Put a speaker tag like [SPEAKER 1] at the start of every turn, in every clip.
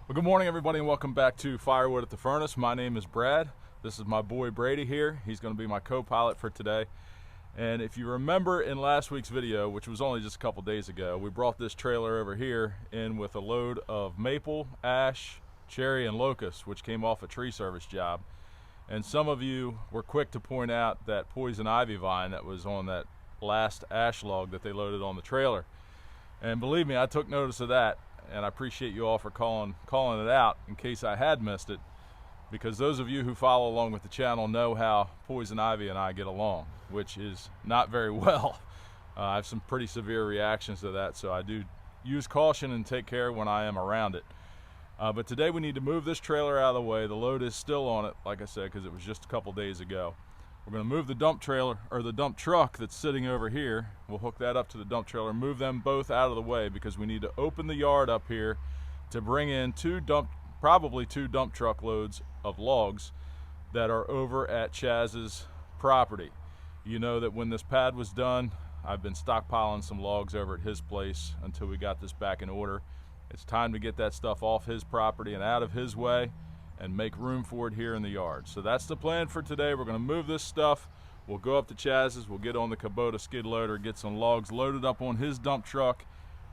[SPEAKER 1] Well, good morning, everybody, and welcome back to Firewood at the Furnace. My name is Brad. This is my boy Brady here. He's going to be my co-pilot for today. And if you remember in last week's video, which was only just a couple days ago, we brought this trailer over here in with a load of maple, ash, cherry, and locust, which came off a tree service job. And some of you were quick to point out that poison ivy vine that was on that last ash log that they loaded on the trailer. And believe me, I took notice of that. And I appreciate you all for calling it out in case I had missed it, because those of you who follow along with the channel know how poison ivy and I get along, which is not very well. I have some pretty severe reactions to that, so I do use caution and take care when I am around it. But today we need to move this trailer out of the way. The load is still on it, like I said, because it was just a couple days ago. We're going to move the dump trailer, or the dump truck that's sitting over here. We'll hook that up to the dump trailer, move them both out of the way, because we need to open the yard up here to bring in probably two dump truck loads of logs that are over at Chaz's property. You know that when this pad was done, I've been stockpiling some logs over at his place until we got this back in order. It's time to get that stuff off his property and out of his way and make room for it here in the yard. So that's the plan for today. We're going to move this stuff. We'll go up to Chaz's, we'll get on the Kubota skid loader, get some logs loaded up on his dump truck,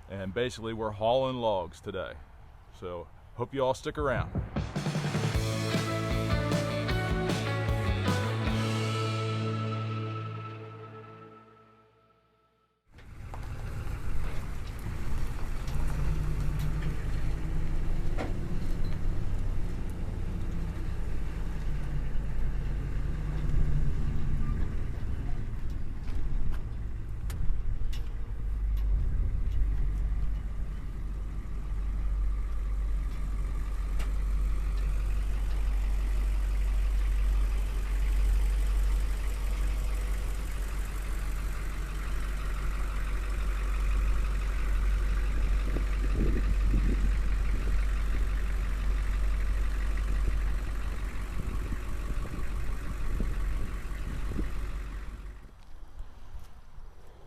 [SPEAKER 1] and basically we're hauling logs today. So hope you all stick around.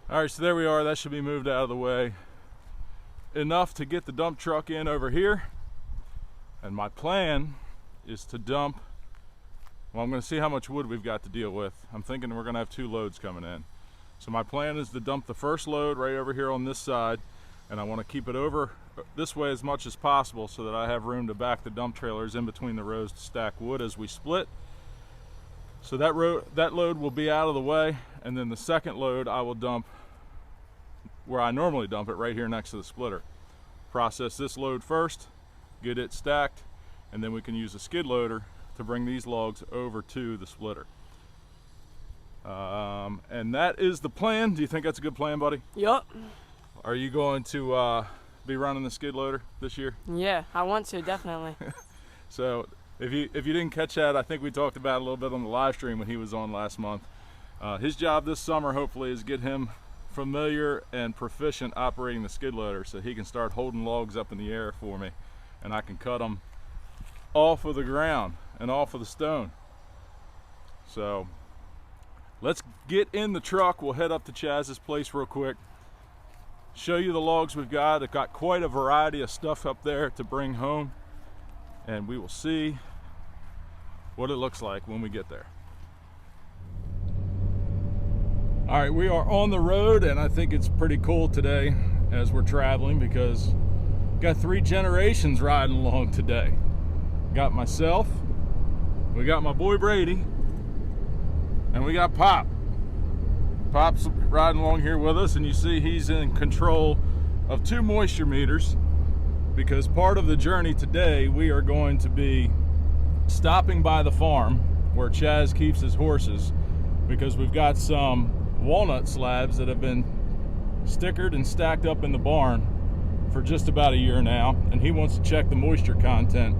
[SPEAKER 1] All right, so there we are. That should be moved out of the way. Enough to get the dump truck in over here. And my plan is to dump, well, I'm going to see how much wood we've got to deal with. I'm thinking we're going to have two loads coming in. So my plan is to dump the first load right over here on this side, and I want to keep it over this way as much as possible so that I have room to back the dump trailers in between the rows to stack wood as we split. So that load will be out of the way, and then the second load I will dump where I normally dump it, right here next to the splitter. Process this load first, get it stacked, and then we can use a skid loader to bring these logs over to the splitter. And that is the plan. Do you think that's a good plan, buddy?
[SPEAKER 2] Yup.
[SPEAKER 1] Are you going to be running the skid loader this year?
[SPEAKER 2] Yeah, I want to, definitely.
[SPEAKER 1] So if you didn't catch that, I think we talked about it a little bit on the live stream when he was on last month. His job this summer, hopefully, is get him familiar and proficient operating the skid loader so he can start holding logs up in the air for me, and I can cut them off of the ground and off of the stone. So let's get in the truck. We'll head up to Chaz's place real quick, show you the logs we've got. I've got quite a variety of stuff up there to bring home, and we will see what it looks like when we get there. All right, we are on the road, and I think it's pretty cool today as we're traveling because we've got three generations riding along today. Got myself, we got my boy Brady, and we got Pop. Pop's riding along here with us, and you see he's in control of two moisture meters because part of the journey today we are going to be stopping by the farm where Chaz keeps his horses, because we've got some walnut slabs that have been stickered and stacked up in the barn for just about a year now, and he wants to check the moisture content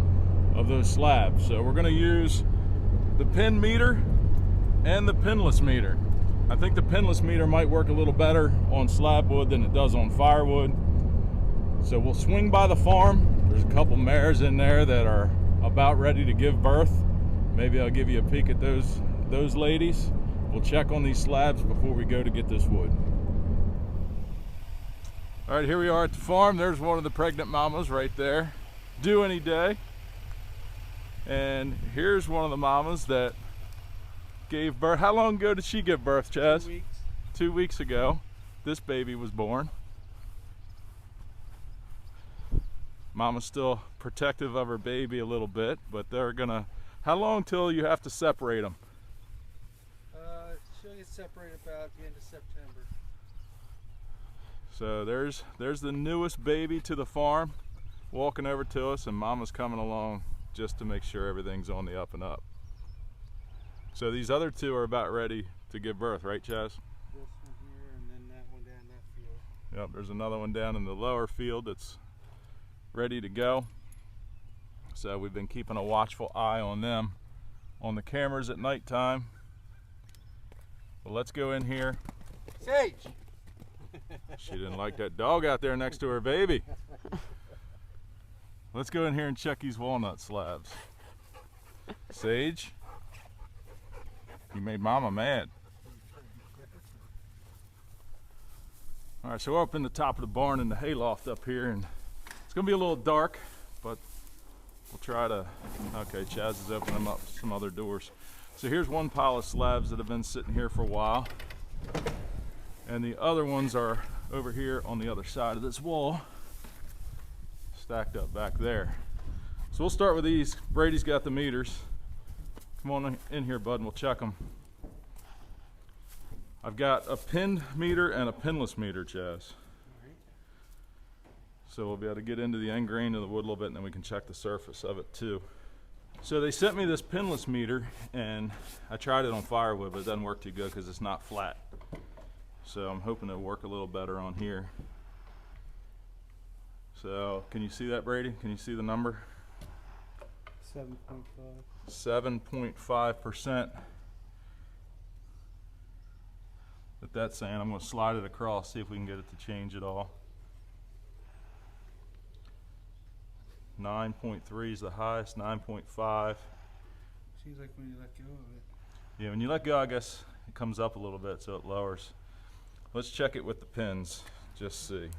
[SPEAKER 1] of those slabs. So we're going to use the pin meter and the pinless meter. I think the pinless meter might work a little better on slab wood than it does on firewood. So we'll swing by the farm. There's a couple mares in there that are about ready to give birth. Maybe I'll give you a peek at those ladies. We'll check on these slabs before we go to get this wood. All right, here we are at the farm. There's one of the pregnant mamas right there. due any day. And here's one of the mamas that gave birth. How long ago did she give birth, Chaz?
[SPEAKER 3] 2 weeks.
[SPEAKER 1] 2 weeks ago, this baby was born. Mama's still protective of her baby a little bit, but they're gonna, how long till you have to separate them?
[SPEAKER 3] She'll get separated about the end of September.
[SPEAKER 1] So there's the newest baby to the farm walking over to us, and Mama's coming along just to make sure everything's on the up and up. So these other two are about ready to give birth, right, Chaz?
[SPEAKER 3] This one here and then that one down that field.
[SPEAKER 1] Yep, there's another one down in the lower field that's ready to go. So we've been keeping a watchful eye on them on the cameras at nighttime. Well, let's go in here.
[SPEAKER 3] Sage!
[SPEAKER 1] She didn't like that dog out there next to her baby. Let's go in here and check these walnut slabs. Sage, you made Mama mad. All right, so we're up in the top of the barn in the hayloft up here, and it's gonna be a little dark, but we'll try to, okay, Chaz is opening up some other doors. So here's one pile of slabs that have been sitting here for a while, and the other ones are over here on the other side of this wall, stacked up back there. So we'll start with these. Brady's got the meters. Come on in here, bud, and we'll check them. I've got a pinned meter and a pinless meter, Chaz. So we'll be able to get into the end grain of the wood a little bit, and then we can check the surface of it too. So they sent me this pinless meter, and I tried it on Firewood, but it doesn't work too good because it's not flat. So I'm hoping it'll work a little better on here. So can you see that, Brady? Can you see the number?
[SPEAKER 3] 7.5.
[SPEAKER 1] 7.5%. That's saying. I'm going to slide it across, see if we can get it to change at all. 9.3 is the highest, 9.5.
[SPEAKER 3] Seems like when you let go of it.
[SPEAKER 1] Yeah, when you let go, I guess it comes up a little bit, so it lowers. Let's check it with the pins, just see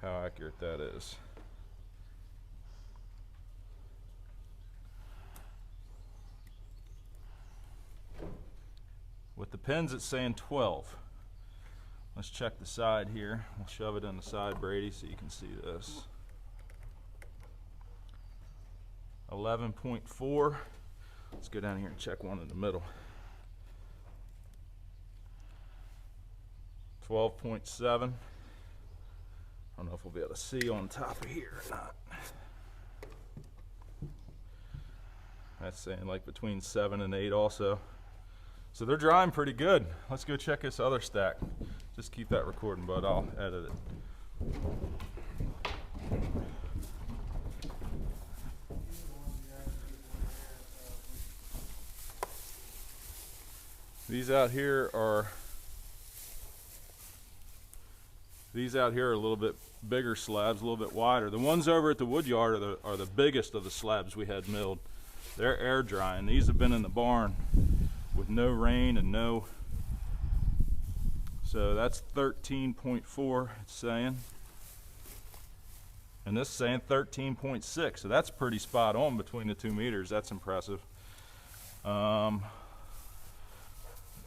[SPEAKER 1] how accurate that is. With the pins, it's saying 12. Let's check the side here. We'll shove it in the side, Brady, so you can see this. 11.4. Let's go down here and check one in the middle. 12.7. I don't know if we'll be able to see on top of here or not. That's saying like between 7 and 8 also. So they're drying pretty good. Let's go check this other stack. Just keep that recording, bud. I'll edit it. These out here are a little bit bigger slabs, a little bit wider. The ones over at the wood yard are the biggest of the slabs we had milled. They're air drying. These have been in the barn with no rain and no. So that's 13.4 it's saying. And this is saying 13.6. So that's pretty spot on between the 2 meters. That's impressive.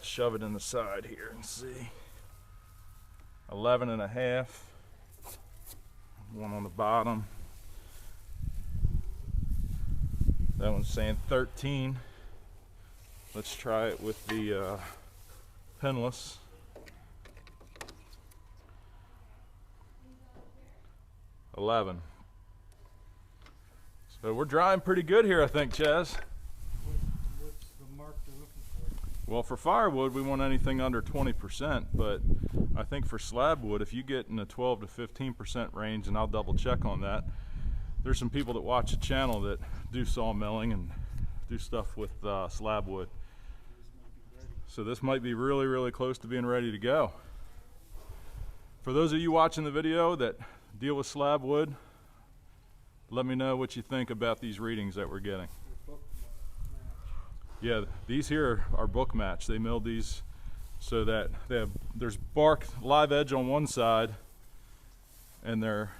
[SPEAKER 1] Shove it in the side here and see. 11.5. One on the bottom. That one's saying 13. Let's try it with the pinless. 11. So we're drying pretty good here, I think, Chaz.
[SPEAKER 3] What's the mark they're looking for?
[SPEAKER 1] Well, for firewood, we want anything under 20%, but I think for slab wood, if you get in the 12 to 15% range, and I'll double check on that, there's some people that watch the channel that do sawmilling and do stuff with slab wood. So this might be really, really close to being ready to go. For those of you watching the video that deal with slab wood, let me know what you think about these readings that we're getting. Yeah, these here are book match. They milled these so that there's bark live edge on one side, and they're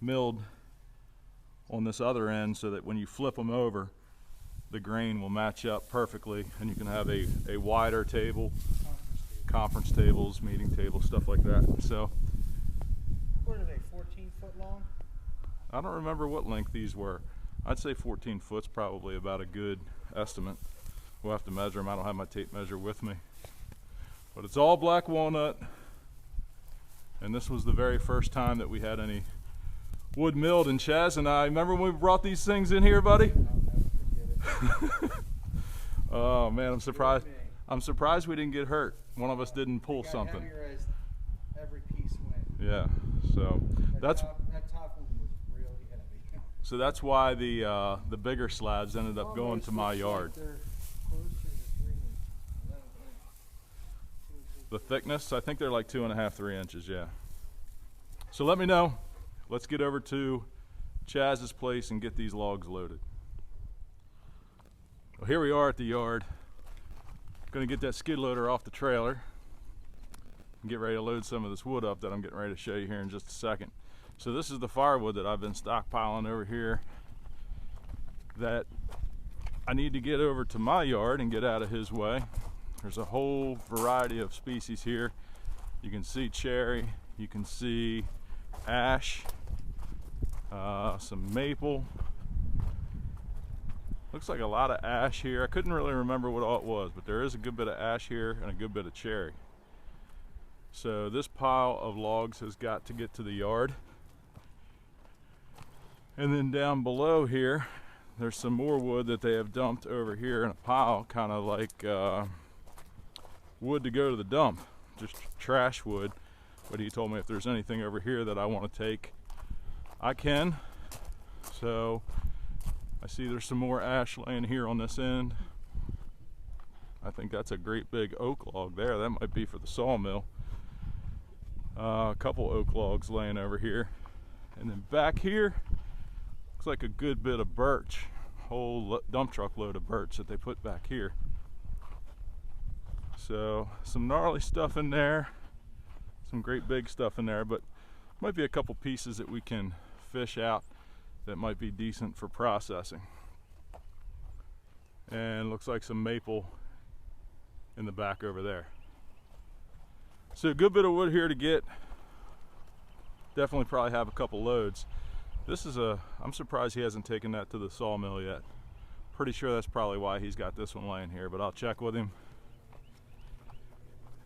[SPEAKER 1] milled on this other end so that when you flip them over, the grain will match up perfectly, and you can have a wider table, conference tables, meeting tables, stuff like that. So
[SPEAKER 3] What are they, 14 foot long?
[SPEAKER 1] I don't remember what length these were. I'd say 14 foot's probably about a good estimate. We'll have to measure them. I don't have my tape measure with me. But it's all black walnut. And this was the very first time that we had any wood milled. And Chaz and I, remember when we brought these things in here, buddy?
[SPEAKER 3] I'll never forget it.
[SPEAKER 1] Oh man, I'm surprised. I'm surprised we didn't get hurt. One of us didn't pull something.
[SPEAKER 3] Heavier as every piece went.
[SPEAKER 1] Yeah, so that's
[SPEAKER 3] That top one was really heavy.
[SPEAKER 1] so that's why the bigger slabs ended up going to my yard.
[SPEAKER 3] They're closer to 3 inches. I don't think.
[SPEAKER 1] The thickness, I think they're like 2.5, 3 inches, yeah. So let me know. Let's get over to Chaz's place and get these logs loaded. Well, here we are at the yard. Gonna get that skid loader off the trailer and get ready to load some of this wood up that I'm getting ready to show you here in just a second. So this is the firewood that I've been stockpiling over here that I need to get over to my yard and get out of his way. There's a whole variety of species here. You can see cherry, you can see ash, some maple. Looks like a lot of ash here. I couldn't really remember what all it was, but there is a good bit of ash here and a good bit of cherry. So this pile of logs has got to get to the yard. And then down below here, there's some more wood that they have dumped over here in a pile, kind of like wood to go to the dump, just trash wood. But he told me if there's anything over here that I want to take, I can. So I see there's some more ash laying here on this end. I think that's a great big oak log there. That might be for the sawmill. A couple oak logs laying over here. And then back here, looks like a good bit of birch. Whole dump truck load of birch that they put back here. So some gnarly stuff in there. Some great big stuff in there, but might be a couple pieces that we can fish out that might be decent for processing. And looks like some maple in the back over there. So a good bit of wood here to get. Definitely probably have a couple loads. This is I'm surprised he hasn't taken that to the sawmill yet. Pretty sure that's probably why he's got this one laying here, but I'll check with him.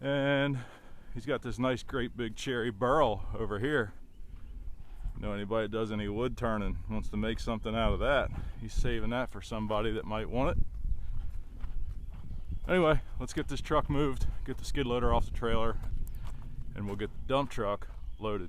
[SPEAKER 1] And he's got this nice great big cherry burl over here. You know, anybody that does any wood turning wants to make something out of that, he's saving that for somebody that might want it. Anyway, let's get this truck moved, get the skid loader off the trailer, and we'll get the dump truck loaded.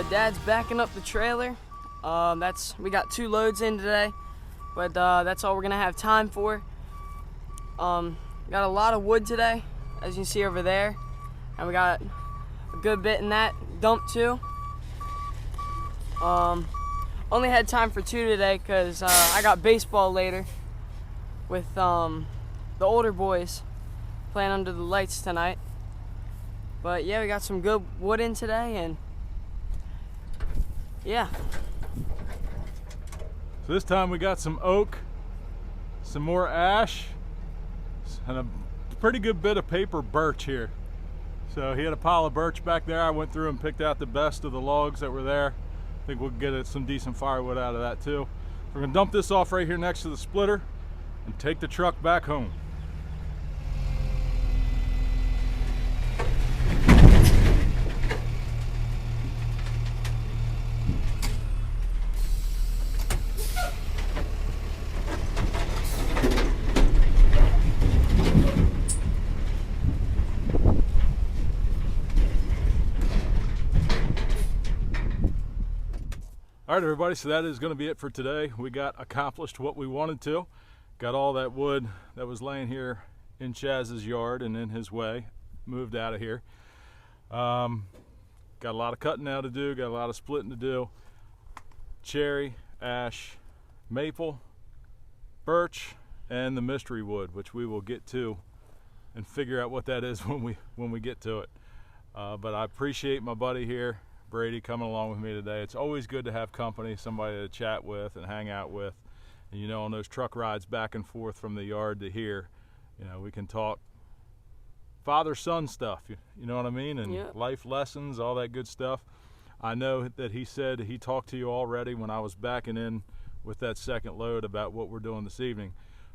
[SPEAKER 2] Dad's backing up the trailer. We got 2 loads in today, but that's all we're gonna have time for. Got a lot of wood today, as you can see over there, and we got a good bit in that dump too. Only had time for 2 today because I got baseball later with the older boys playing under the lights tonight. But yeah, we got some good wood in today, and yeah.
[SPEAKER 1] So this time we got some oak, some more ash, and a pretty good bit of paper birch here. So he had a pile of birch back there. I went through and picked out the best of the logs that were there. I think we'll get some decent firewood out of that too. We're gonna dump this off right here next to the splitter and take the truck back home. All right, everybody, so that is going to be it for today. We got accomplished what we wanted to. Got all that wood that was laying here in Chaz's yard and in his way moved out of here. Got a lot of cutting now to do, got a lot of splitting to do. Cherry, ash, maple, birch, and the mystery wood, which we will get to and figure out what that is when we get to it. But I appreciate my buddy here, Brady, coming along with me today. It's always good to have company, somebody to chat with and hang out with. And you know, on those truck rides back and forth from the yard to here, you know, we can talk father-son stuff, you know what I mean? And
[SPEAKER 2] Yep.
[SPEAKER 1] Life lessons, all that good stuff. I know that he said he talked to you already when I was backing in with that second load about what we're doing this evening.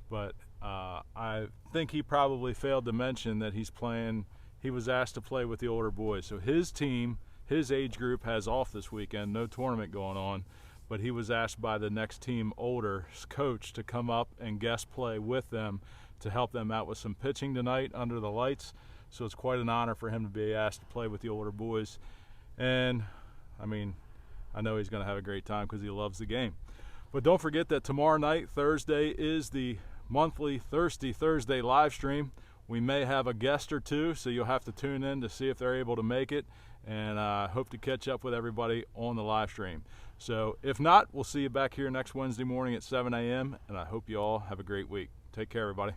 [SPEAKER 1] But I think he probably failed to mention that he was asked to play with the older boys. So his team, his age group has off this weekend, no tournament going on, but he was asked by the next team older coach to come up and guest play with them to help them out with some pitching tonight under the lights. So it's quite an honor for him to be asked to play with the older boys. And I mean, I know he's going to have a great time because he loves the game. But don't forget that tomorrow night, Thursday, is the monthly Thirsty Thursday live stream. We may have a guest or two, so you'll have to tune in to see if they're able to make it. And I hope to catch up with everybody on the live stream. So if not, we'll see you back here next Wednesday morning at 7 a.m. and I hope you all have a great week. Take care, everybody.